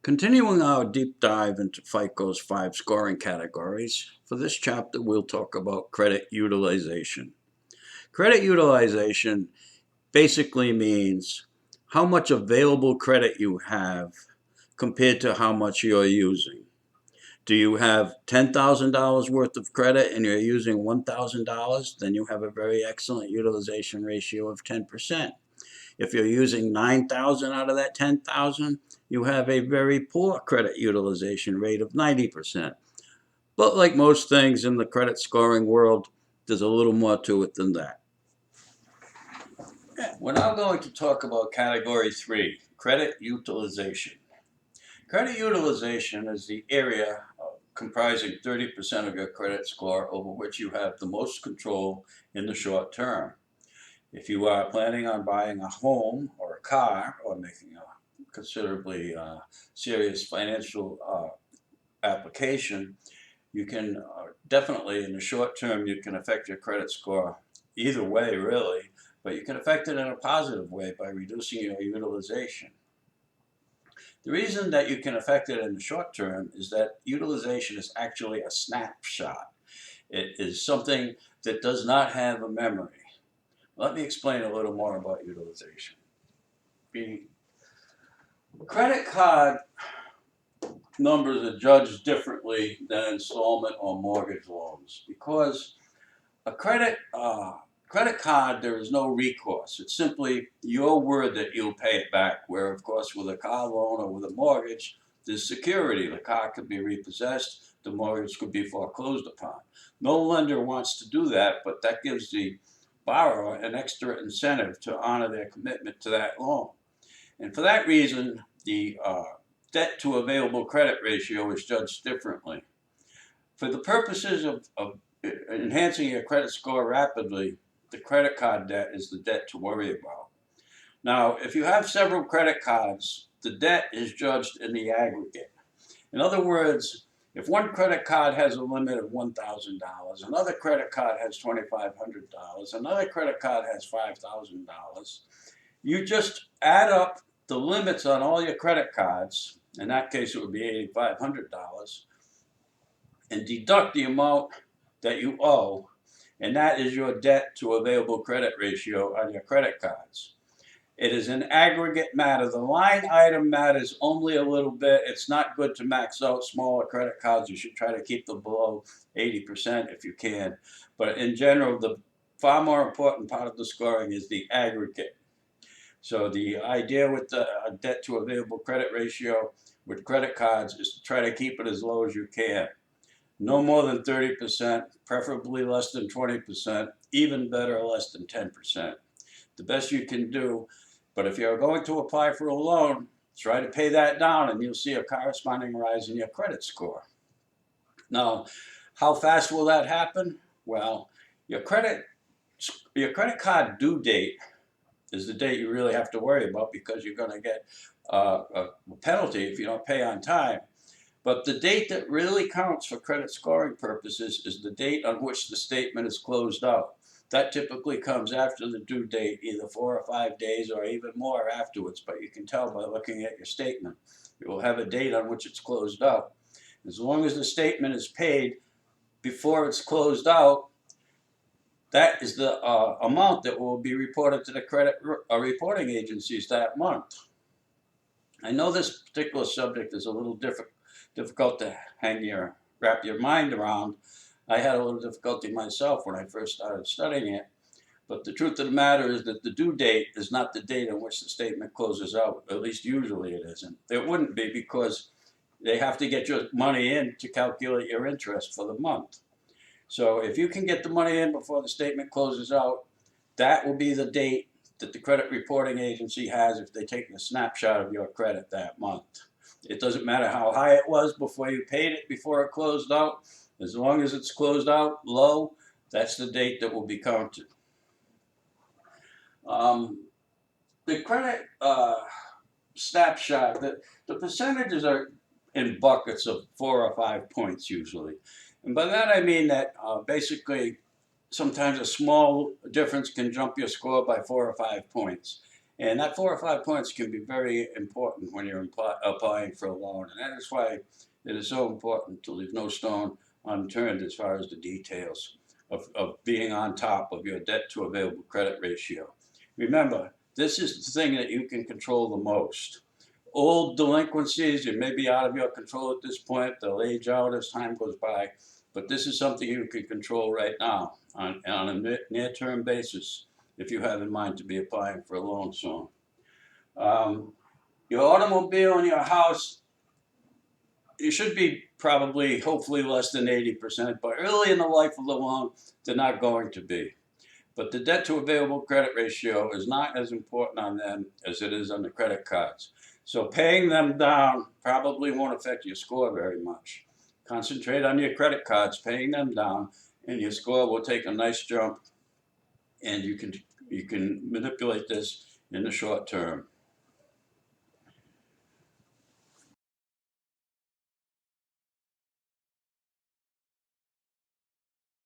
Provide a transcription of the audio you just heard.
Continuing our deep dive into FICO's 5 scoring categories, for this chapter we'll talk about credit utilization. Credit utilization basically means how much available credit you have compared to how much you're using. Do you have $10,000 worth of credit and you're using $1,000? Then you have a very excellent utilization ratio of 10%. If you're using 9,000 out of that 10,000, you have a very poor credit utilization rate of 90%. But like most things in the credit scoring world, there's a little more to it than that. We're now going to talk about category 3, credit utilization. Credit utilization is the area comprising 30% of your credit score over which you have the most control in the short term. If you are planning on buying a home or a car or making a considerably serious financial application, you can definitely, in the short term, you can affect your credit score either way, really, but you can affect it in a positive way by reducing your utilization. The reason that you can affect it in the short term is that utilization is actually a snapshot. It is something that does not have a memory. Let me explain a little more about utilization. The credit card numbers are judged differently than installment or mortgage loans because a credit card, there is no recourse. It's simply your word that you'll pay it back, where of course with a car loan or with a mortgage, there's security. The car could be repossessed, the mortgage could be foreclosed upon. No lender wants to do that, but that gives the borrower an extra incentive to honor their commitment to that loan. And for that reason, the debt to available credit ratio is judged differently. For the purposes of enhancing your credit score rapidly, the credit card debt is the debt to worry about. Now, if you have several credit cards, the debt is judged in the aggregate. In other words, if one credit card has a limit of $1,000, another credit card has $2,500, another credit card has $5,000, you just add up the limits on all your credit cards, in that case it would be $8,500, and deduct the amount that you owe, and that is your debt to available credit ratio on your credit cards. It is an aggregate matter. The line item matters only a little bit. It's not good to max out smaller credit cards. You should try to keep them below 80% if you can. But in general, the far more important part of the scoring is the aggregate. So the idea with the debt to available credit ratio with credit cards is to try to keep it as low as you can. No more than 30%, preferably less than 20%, even better less than 10%. The best you can do. But if you're going to apply for a loan, try to pay that down and you'll see a corresponding rise in your credit score. Now, how fast will that happen? Well, your credit card due date is the date you really have to worry about because you're going to get a penalty if you don't pay on time. But the date that really counts for credit scoring purposes is the date on which the statement is closed out. That typically comes after the due date, either 4 or 5 days or even more afterwards, but you can tell by looking at your statement. It will have a date on which it's closed out. As long as the statement is paid before it's closed out, that is the amount that will be reported to the credit reporting agencies that month. I know this particular subject is a little difficult to wrap your mind around. I had a little difficulty myself when I first started studying it. But the truth of the matter is that the due date is not the date on which the statement closes out. At least usually it isn't. It wouldn't be because they have to get your money in to calculate your interest for the month. So if you can get the money in before the statement closes out, that will be the date that the credit reporting agency has if they take a snapshot of your credit that month. It doesn't matter how high it was before you paid it, before it closed out. As long as it's closed out low, that's the date that will be counted. The credit snapshot, the percentages are in buckets of 4 or 5 points usually. And by that I mean that basically sometimes a small difference can jump your score by 4 or 5 points. And that 4 or 5 points can be very important when you're applying for a loan. And that is why it is so important to leave no stone unturned as far as the details of being on top of your debt to available credit ratio. Remember, this is the thing that you can control the most. Old delinquencies, it may be out of your control at this point, they'll age out as time goes by, but this is something you can control right now on a near-term basis if you have in mind to be applying for a loan soon. Your automobile and your house, you should be probably, hopefully less than 80%, but early in the life of the loan, they're not going to be. But the debt to available credit ratio is not as important on them as it is on the credit cards. So paying them down probably won't affect your score very much. Concentrate on your credit cards, paying them down, and your score will take a nice jump, and you can manipulate this in the short term.